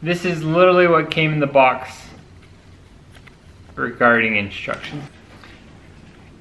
This is literally what came in the box regarding instructions.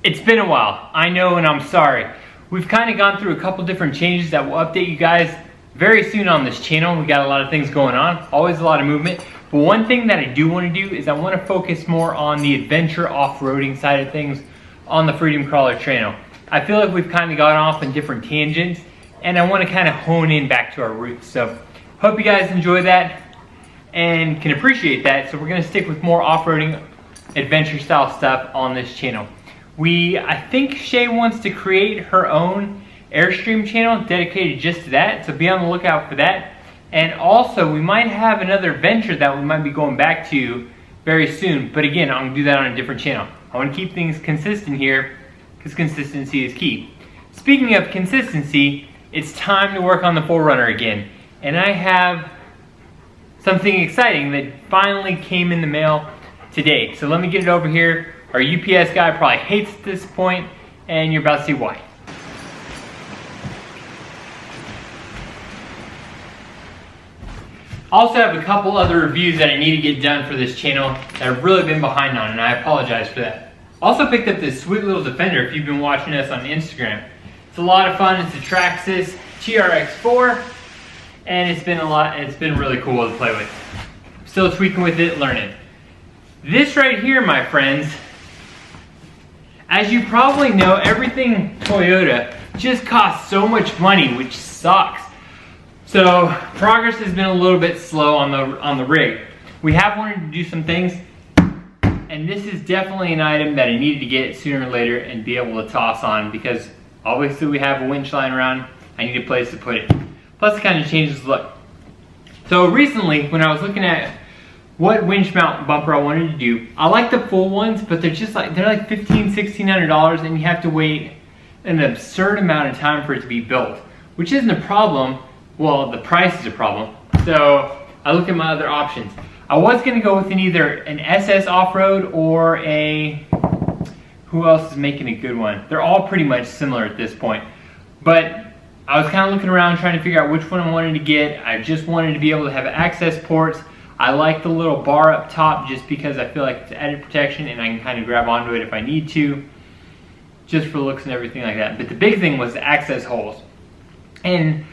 It's been a while, I know, and I'm sorry. We've kind of gone through a couple different changes that will update you guys very soon on this channel. We got a lot of things going on, always a lot of movement. But one thing that I do want to do is I want to focus more on the adventure off-roading side of things on the Freedom Crawler channel. I feel like we've kind of gone off on different tangents, and I want to kind of hone in back to our roots. So hope you guys enjoy that and can appreciate that. So we're going to stick with more off-roading adventure style stuff on this channel. I think Shay wants to create her own Airstream channel dedicated just to that, so be on the lookout for that. And also we might have another venture that we might be going back to very soon, but again, I'm going to do that on a different channel. I want to keep things consistent here because consistency is key. Speaking of consistency, it's time to work on the 4Runner again, and I have something exciting that finally came in the mail today. So let me get it over here. Our UPS guy probably hates this point, and you're about to see why. I also have a couple other reviews that I need to get done for this channel that I've really been behind on, and I apologize for that. Also picked up this sweet little Defender if you've been watching us on Instagram. It's a lot of fun. It's a Traxxas TRX4, and it's been really cool to play with. Still tweaking with it, learning. This right here, my friends, as you probably know, everything Toyota just costs so much money, which sucks. So progress has been a little bit slow on the rig. We have wanted to do some things, and this is definitely an item that I needed to get sooner or later and be able to toss on, because obviously we have a winch lying around. I need a place to put it. Plus it kind of changes the look. So recently, when I was looking at what winch mount bumper I wanted to do, I like the full ones, but they're like $1,500, $1,600, and you have to wait an absurd amount of time for it to be built, which isn't a problem. Well, the price is a problem. So I look at my other options. I was gonna go with either an SS off-road or who else is making a good one? They're all pretty much similar at this point. But I was kind of looking around trying to figure out which one I wanted to get. I just wanted to be able to have access ports. I like the little bar up top just because I feel like it's added protection and I can kind of grab onto it if I need to, just for looks and everything like that. But the big thing was the access holes. And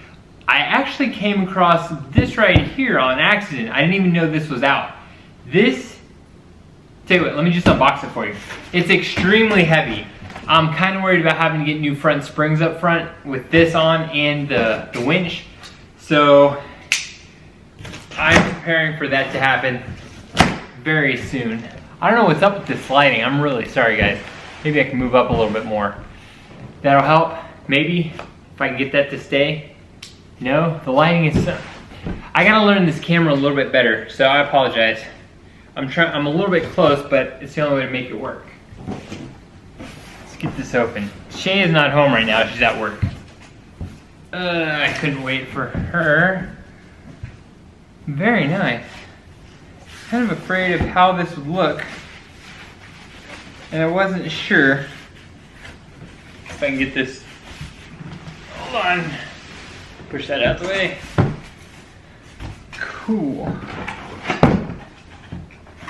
I actually came across this right here on accident. I didn't even know this was out. This, tell you what, let me just unbox it for you. It's extremely heavy. I'm kind of worried about having to get new front springs up front with this on and the winch. So I'm preparing for that to happen very soon. I don't know what's up with this lighting. I'm really sorry, guys. Maybe I can move up a little bit more. That'll help, maybe, if I can get that to stay. No, the lighting is so... I gotta learn this camera a little bit better, so I apologize. I'm a little bit close, but it's the only way to make it work. Let's get this open. Shay is not home right now, she's at work. I couldn't wait for her. Very nice. Kind of afraid of how this would look, and I wasn't sure if I can get this. Hold on. Push that out the way. Cool.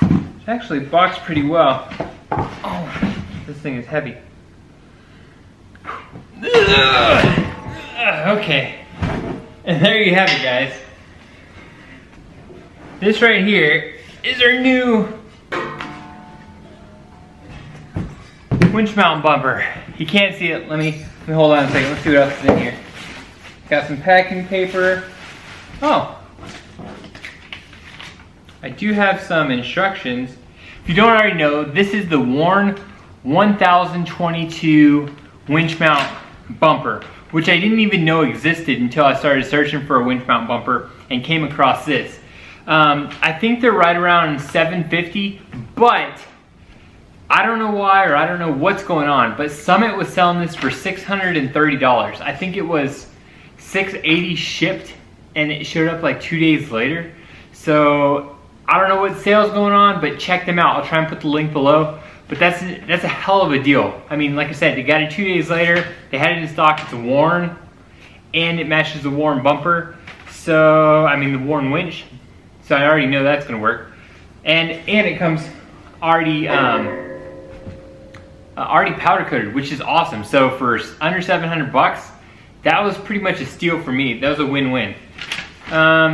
It's actually boxed pretty well. Oh, this thing is heavy. Okay. And there you have it, guys. This right here is our new winch mount bumper. You can't see it. Let me hold on a second. Let's see what else is in here. Got some packing paper. Oh, I do have some instructions. If you don't already know, this is the Warn 1022 winch mount bumper, which I didn't even know existed until I started searching for a winch mount bumper and came across this. I think they're right around $750, but I don't know why, or I don't know what's going on, but Summit was selling this for $630. I think it was $680 shipped, and it showed up like 2 days later. So I don't know what sale's going on, but check them out. I'll try and put the link below. But that's a hell of a deal. I mean, like I said, they got it 2 days later. They had it in stock. It's a Warn, and it matches the Warn bumper. So, I mean, the Warn winch. so I already know that's gonna work. And it comes already already powder coated, which is awesome. So for under 700 bucks, that was pretty much a steal for me. That was a win-win.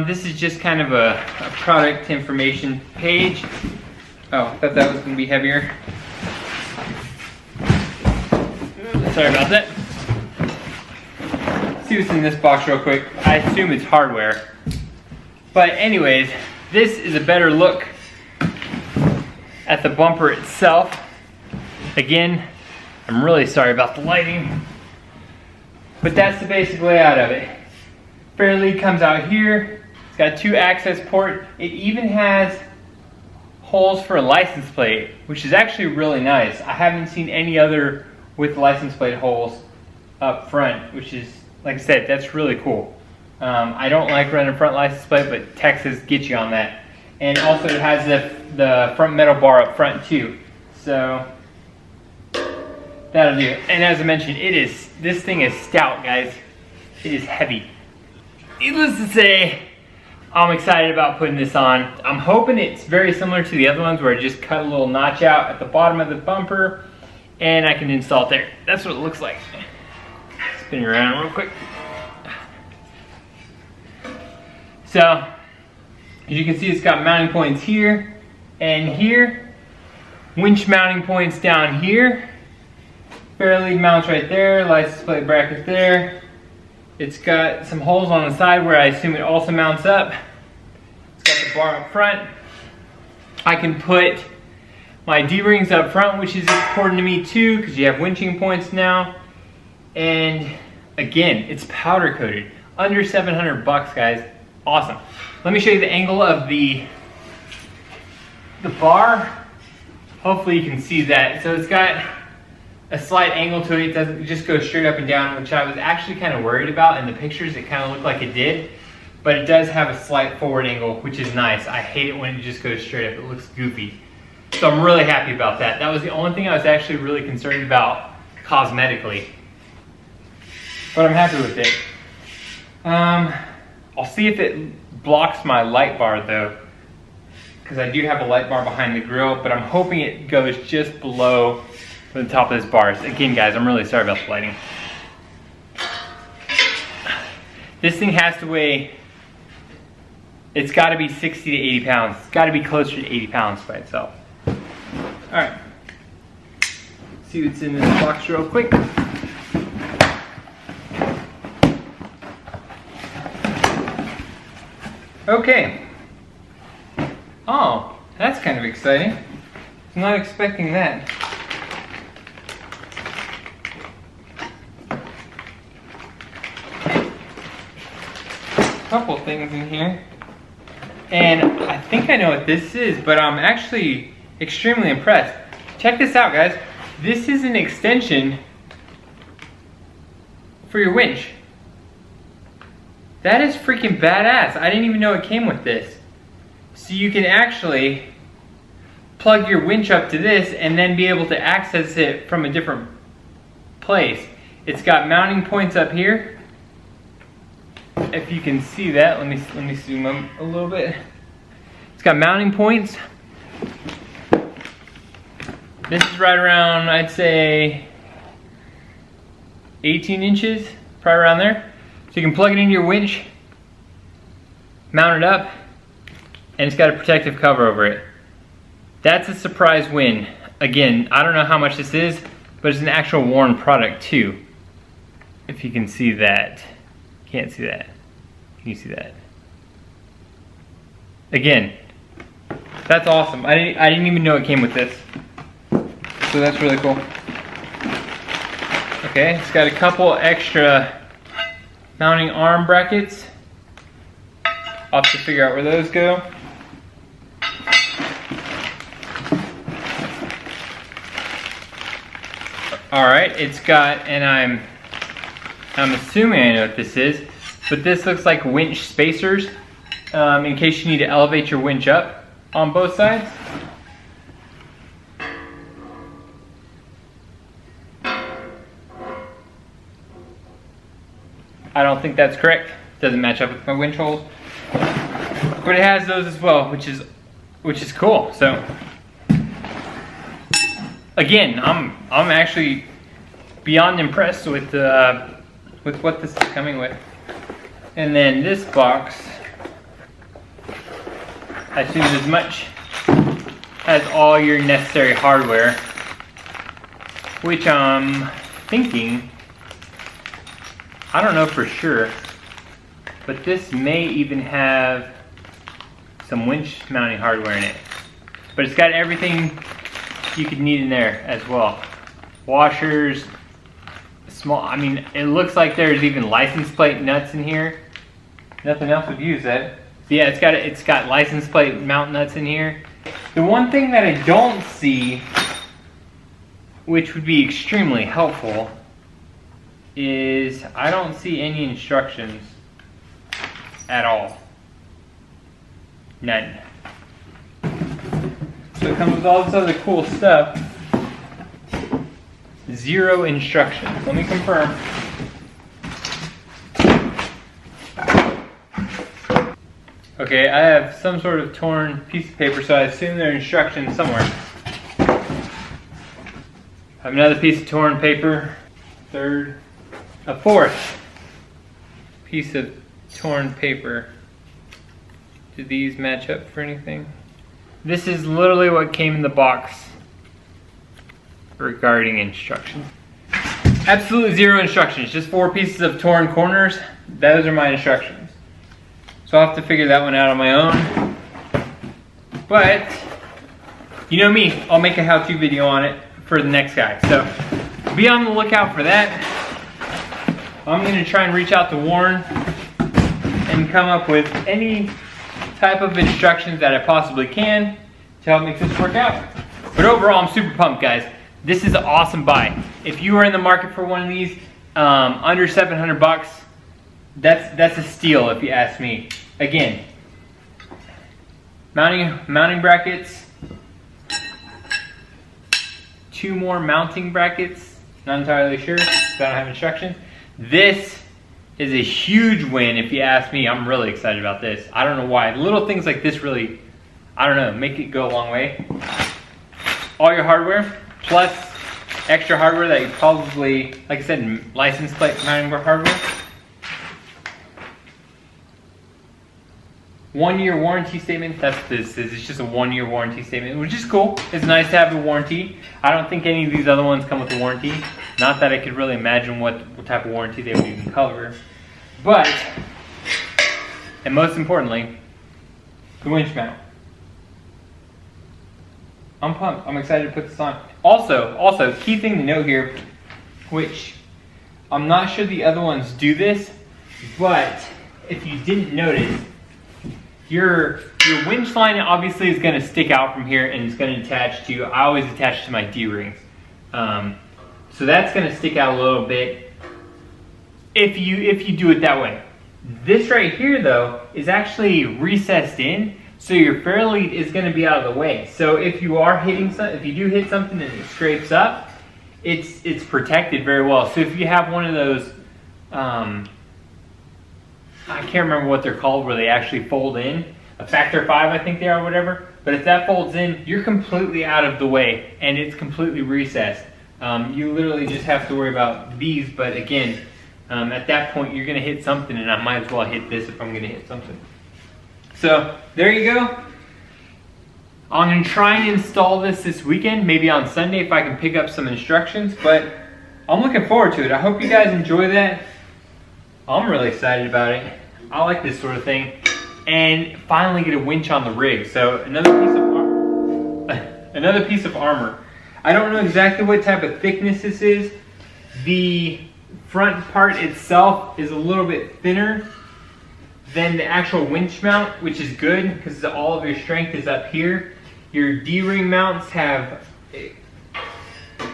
This is just kind of a product information page. Oh, I thought that was gonna be heavier. Sorry about that. Let's see what's in this box real quick. I assume it's hardware. But anyways, this is a better look at the bumper itself. Again, I'm really sorry about the lighting, but that's the basic layout of it. Fair lead comes out here. It's got 2 access ports. It even has holes for a license plate, which is actually really nice. I haven't seen any other with license plate holes up front, which is, like I said, that's really cool. I don't like running front license plate, but Texas gets you on that. And also it has the front metal bar up front too. So that'll do. And as I mentioned, this thing is stout, guys. It is heavy. Needless to say, I'm excited about putting this on. I'm hoping it's very similar to the other ones where I just cut a little notch out at the bottom of the bumper and I can install it there. That's what it looks like. Spin it around real quick. So, as you can see, it's got mounting points here and here. Winch mounting points down here. Fair lead mounts right there. License plate bracket there. It's got some holes on the side where I assume it also mounts up. It's got the bar up front. I can put my D-rings up front, which is important to me too, because you have winching points now. And again, it's powder coated. Under 700 bucks, guys. Awesome. Let me show you the angle of the bar. Hopefully you can see that. So it's got a slight angle to it. It doesn't just go straight up and down, which I was actually kind of worried about. In the pictures, it kind of looked like it did. But it does have a slight forward angle, which is nice. I hate it when it just goes straight up. It looks goofy. So I'm really happy about that. That was the only thing I was actually really concerned about cosmetically. But I'm happy with it. I'll see if it blocks my light bar though, because I do have a light bar behind the grill, but I'm hoping it goes just below the top of this bars. Again, guys, I'm really sorry about the lighting. This thing has to weigh, it's got to be 60 to 80 pounds. It's got to be closer to 80 pounds by itself. All right, see what's in this box real quick. Okay. Oh, that's kind of exciting. I'm not expecting that. Couple things in here. And I think I know what this is, but I'm actually extremely impressed. Check this out, guys. This is an extension for your winch. That is freaking badass. I didn't even know it came with this. So you can actually plug your winch up to this and then be able to access it from a different place. It's got mounting points up here. If you can see that, let me zoom in a little bit. It's got mounting points. This is right around, I'd say, 18 inches, probably around there. So you can plug it into your winch, mount it up, and it's got a protective cover over it. That's a surprise win. Again, I don't know how much this is, but it's an actual worn product too. If you can see that. Can't see that. Can you see that? Again, that's awesome. I didn't even know it came with this. So that's really cool. Okay, it's got a couple extra mounting arm brackets. I'll have to figure out where those go. Alright, it's got, and I'm assuming I know what this is, but this looks like winch spacers in case you need to elevate your winch up on both sides. I don't think that's correct. Doesn't match up with my winch holes. but it has those as well, which is cool. So again, I'm actually beyond impressed with what this is coming with. And then this box, I assume as much has all your necessary hardware, which I'm thinking, I don't know for sure, but this may even have some winch mounting hardware in it. But it's got everything you could need in there as well. Washers, small, I mean, it looks like there's even license plate nuts in here. Nothing else would use that. So yeah, it's got license plate mount nuts in here. The one thing that I don't see, which would be extremely helpful, is I don't see any instructions at all. None. So it comes with all this other cool stuff. Zero instructions. Let me confirm. Okay, I have some sort of torn piece of paper, so I assume there are instructions somewhere. I have another piece of torn paper. A fourth piece of torn paper. Do these match up for anything? This is literally what came in the box regarding instructions. Absolutely zero instructions, just 4 pieces of torn corners. Those are my instructions. So I'll have to figure that one out on my own. But, you know me, I'll make a how-to video on it for the next guy. So, be on the lookout for that. I'm gonna try and reach out to Warren and come up with any type of instructions that I possibly can to help make this work out. But overall, I'm super pumped, guys. This is an awesome buy. If you are in the market for one of these, under 700 bucks, that's a steal if you ask me. Again, mounting brackets, 2 more mounting brackets, not entirely sure, so I don't have instructions. This is a huge win if you ask me. I'm really excited about this. I don't know why. Little things like this really, I don't know, make it go a long way. All your hardware, plus extra hardware that you probably, like I said, license plate mounting hardware. 1-year warranty statement. That's what this is. It's just a 1-year warranty statement, which is cool. It's nice to have a warranty. I don't think any of these other ones come with a warranty. Not that I could really imagine what type of warranty they would even cover. But, and most importantly, the winch mount. I'm pumped. I'm excited to put this on. Also, key thing to note here, which I'm not sure the other ones do this, but if you didn't notice, your winch line obviously is going to stick out from here and it's going to attach to, I always attach to my D-rings. So that's going to stick out a little bit if you do it that way. This right here though is actually recessed in, so your fairlead is going to be out of the way. So if you are hitting if you do hit something and it scrapes up, it's protected very well. So if you have one of those, I can't remember what they're called, where they actually fold in, a factor 5 I think they are, or whatever, but if that folds in, you're completely out of the way and it's completely recessed. You literally just have to worry about these, but again, at that point you're going to hit something, and I might as well hit this if I'm going to hit something. So there you go. I'm going to try and install this weekend, maybe on Sunday if I can pick up some instructions, but I'm looking forward to it. I hope you guys enjoy that. I'm really excited about it. I like this sort of thing. And finally get a winch on the rig. So another piece of armor. I don't know exactly what type of thickness this is. The front part itself is a little bit thinner than the actual winch mount, which is good because all of your strength is up here. Your D-ring mounts have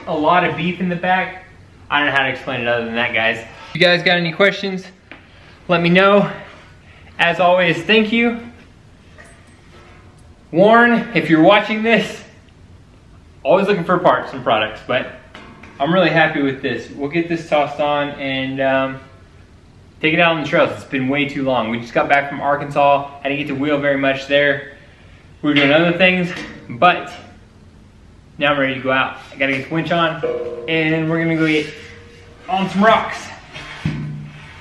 a lot of beef in the back. I don't know how to explain it other than that, guys. If you guys got any questions, let me know. As always, thank you. Warren, if you're watching this, always looking for parts and products, but I'm really happy with this. We'll get this tossed on and take it out on the trails. It's been way too long. We just got back from Arkansas. I didn't get to wheel very much there. We were doing other things, but now I'm ready to go out. I gotta get the winch on, and we're gonna go get on some rocks.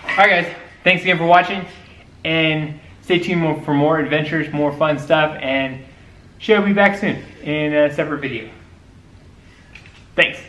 Alright guys, thanks again for watching, and stay tuned for more adventures, more fun stuff, and Shay will be back soon in a separate video. Thanks.